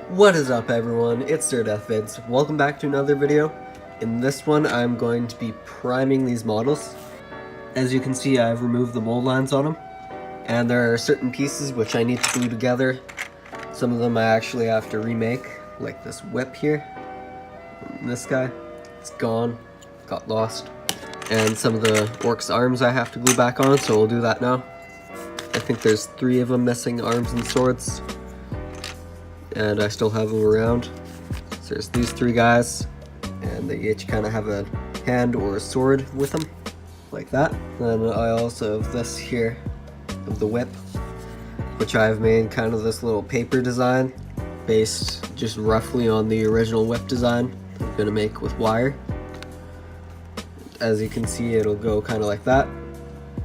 What is up everyone, it's Sirdeathvids. Welcome back to another video. In this one I'm going to be priming these models. As you can see, I've removed the mold lines on them, and there are certain pieces which I need to glue together. Some of them I actually have to remake, like this whip here. And this guy, it's gone, got lost. And some of the orc's arms I have to glue back on, so we'll do that now. I think there's 3 of them missing, arms and swords. And I still have them around. So there's these 3 guys, and they each kind of have a hand or a sword with them, like that. Then I also have this here of the whip, which I've made kind of this little paper design based just roughly on the original whip design I'm gonna make with wire. As you can see, it'll go kind of like that.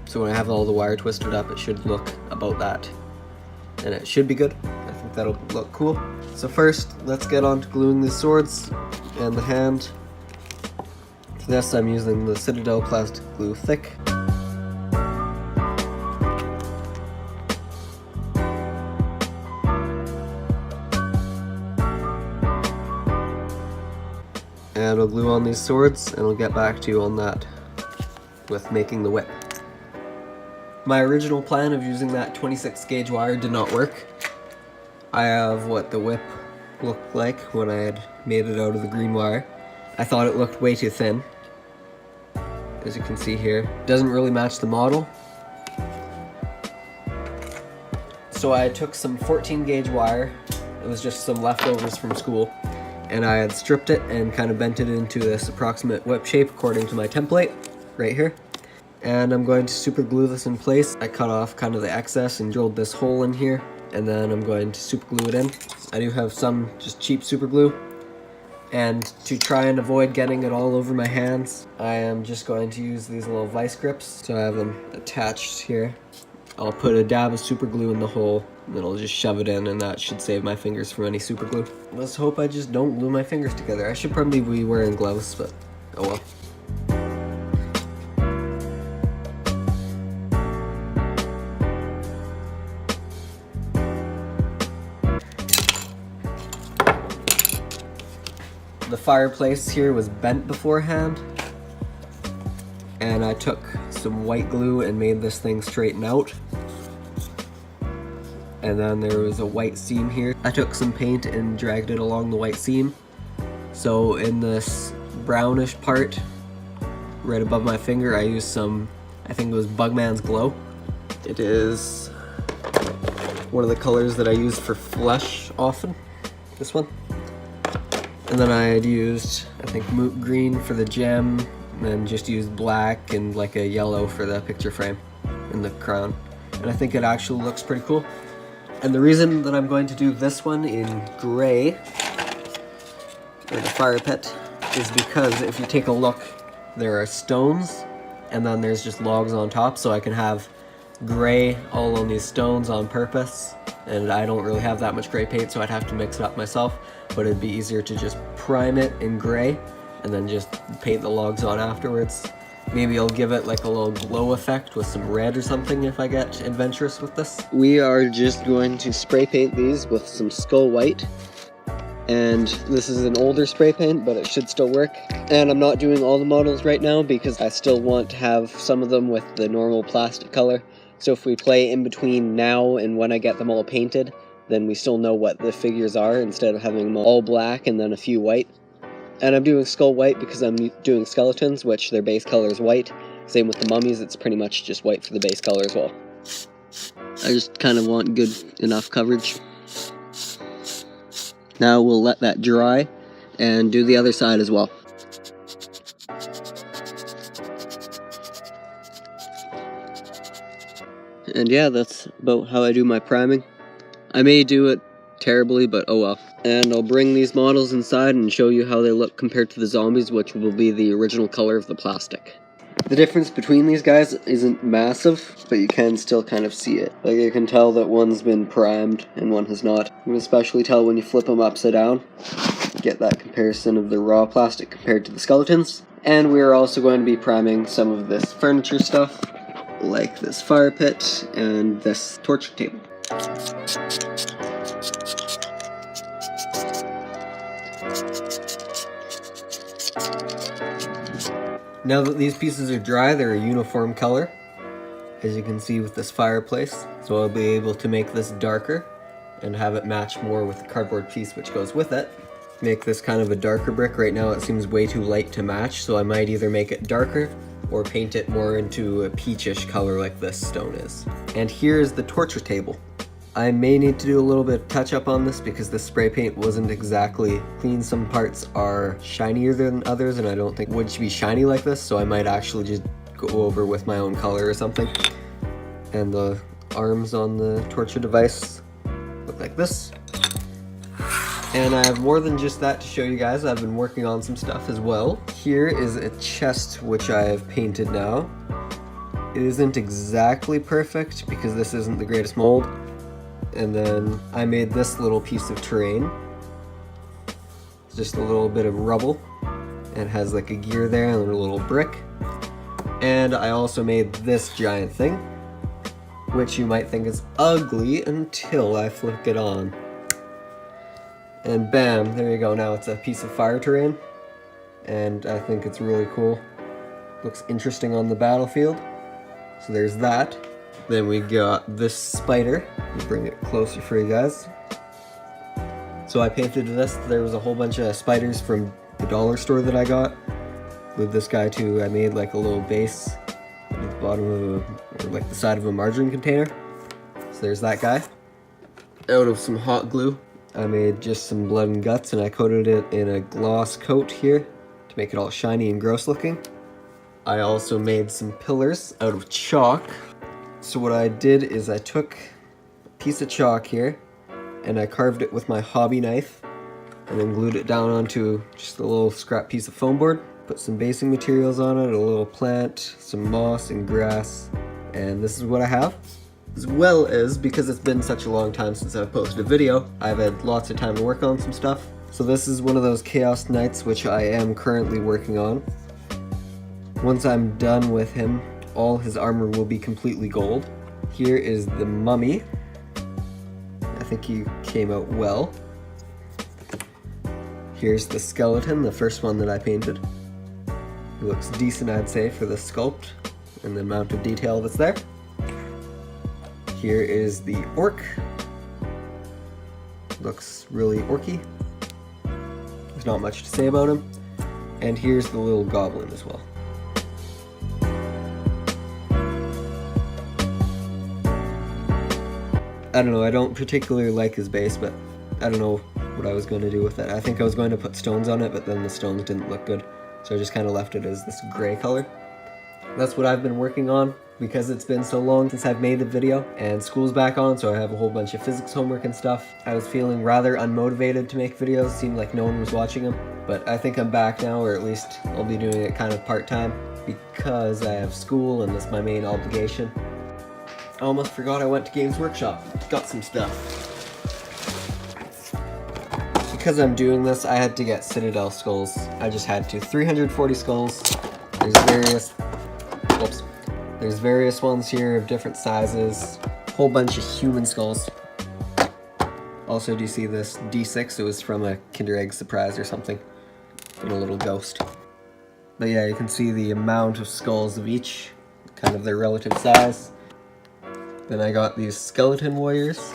So when I have all the wire twisted up, it should look about that, and it should be good. I think that'll look cool. So first, let's get on to gluing the swords and the hand. For this, I'm using the Citadel plastic glue thick. And I'll glue on these swords, and I'll get back to you on that with making the whip. My original plan of using that 26 gauge wire did not work. I have what the whip looked like when I had made it out of the green wire. I thought it looked way too thin. As you can see here, it doesn't really match the model. So I took some 14 gauge wire, it was just some leftovers from school, and I had stripped it and kind of bent it into this approximate whip shape according to my template, right here. And I'm going to super glue this in place. I cut off kind of the excess and drilled this hole in here, and then I'm going to super glue it in. I do have some just cheap super glue, and to try and avoid getting it all over my hands, I am just going to use these little vice grips. So I have them attached here. I'll put a dab of super glue in the hole, and then I'll just shove it in, and that should save my fingers from any super glue. Let's hope I just don't glue my fingers together. I should probably be wearing gloves, but oh well. The fireplace here was bent beforehand, and I took some white glue and made this thing straighten out. And then there was a white seam here. I took some paint and dragged it along the white seam. So in this brownish part, right above my finger, I used some, I think it was Bugman's Glow. It is one of the colors that I use for flesh often, this one. And then I had used, I think, moot green for the gem, and then just used black and like a yellow for the picture frame and the crown. And I think it actually looks pretty cool. And the reason that I'm going to do this one in gray, or the fire pit, is because if you take a look, there are stones, and then there's just logs on top, so I can have gray all on these stones on purpose. And I don't really have that much gray paint, so I'd have to mix it up myself, but it'd be easier to just prime it in gray and then just paint the logs on afterwards. Maybe I'll give it like a little glow effect with some red or something if I get adventurous with this. We are just going to spray paint these with some Skull White, and this is an older spray paint, but it should still work. And I'm not doing all the models right now because I still want to have some of them with the normal plastic color. So if we play in between now and when I get them all painted, then we still know what the figures are instead of having them all black and then a few white. And I'm doing Skull White because I'm doing skeletons, which their base color is white. Same with the mummies, it's pretty much just white for the base color as well. I just kind of want good enough coverage. Now we'll let that dry and do the other side as well. And yeah, that's about how I do my priming. I may do it terribly, but oh well. And I'll bring these models inside and show you how they look compared to the zombies, which will be the original color of the plastic. The difference between these guys isn't massive, but you can still kind of see it. Like, you can tell that one's been primed and one has not. You can especially tell when you flip them upside down. Get that comparison of the raw plastic compared to the skeletons. And we're also going to be priming some of this furniture stuff, like this fire pit and this torture table. Now that these pieces are dry, they're a uniform color, as you can see with this fireplace. So I'll be able to make this darker and have it match more with the cardboard piece which goes with it. Make this kind of a darker brick. Right now it seems way too light to match, so I might either make it darker or paint it more into a peachish color like this stone is. And here's the torture table. I may need to do a little bit of touch up on this because the spray paint wasn't exactly clean. Some parts are shinier than others and I don't think wood should be shiny like this, so I might actually just go over with my own color or something. And the arms on the torture device look like this. And I have more than just that to show you guys. I've been working on some stuff as well. Here is a chest which I have painted now. It isn't exactly perfect because this isn't the greatest mold. And then I made this little piece of terrain. It's just a little bit of rubble. And it has like a gear there and a little brick. And I also made this giant thing, which you might think is ugly until I flick it on. And bam, there you go. Now it's a piece of fire terrain, and I think it's really cool. Looks interesting on the battlefield. So there's that. Then we got this spider. Let me bring it closer for you guys. So I painted this. There was a whole bunch of spiders from the dollar store that I got. With this guy too, I made like a little base at the bottom of or like the side of a margarine container. So there's that guy. Out of some hot glue, I made just some blood and guts and I coated it in a gloss coat here to make it all shiny and gross looking. I also made some pillars out of chalk. So what I did is I took a piece of chalk here and I carved it with my hobby knife and then glued it down onto just a little scrap piece of foam board. Put some basing materials on it, a little plant, some moss and grass, and this is what I have. As well as, because it's been such a long time since I've posted a video, I've had lots of time to work on some stuff. So this is one of those Chaos Knights which I am currently working on. Once I'm done with him, all his armor will be completely gold. Here is the mummy. I think he came out well. Here's the skeleton, the first one that I painted. It looks decent, I'd say, for the sculpt and the amount of detail that's there. Here is the orc. Looks really orky. There's not much to say about him. And here's the little goblin as well. I don't know, I don't particularly like his base, but I don't know what I was going to do with it. I think I was going to put stones on it, but then the stones didn't look good. So I just kind of left it as this gray color. That's what I've been working on because it's been so long since I've made the video and school's back on, so I have a whole bunch of physics homework and stuff. I was feeling rather unmotivated to make videos, seemed like no one was watching them, but I think I'm back now, or at least I'll be doing it kind of part-time because I have school and that's my main obligation. I almost forgot I went to Games Workshop, got some stuff. Because I'm doing this, I had to get Citadel skulls. I just had to. 340 skulls. There's various ones here of different sizes. Whole bunch of human skulls. Also, do you see this D6? It was from a Kinder Egg surprise or something. And a little ghost. But yeah, you can see the amount of skulls of each, kind of their relative size. Then I got these skeleton warriors,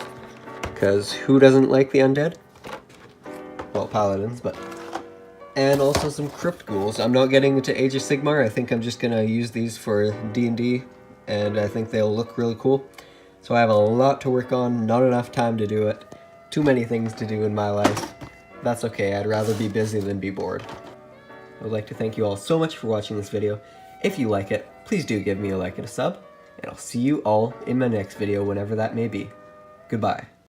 because who doesn't like the undead? Well, paladins, but... And also some crypt ghouls. I'm not getting into Age of Sigmar. I think I'm just gonna use these for D&D, and I think they'll look really cool. So I have a lot to work on, not enough time to do it. Too many things to do in my life. That's okay, I'd rather be busy than be bored. I would like to thank you all so much for watching this video. If you like it, please do give me a like and a sub, and I'll see you all in my next video whenever that may be. Goodbye.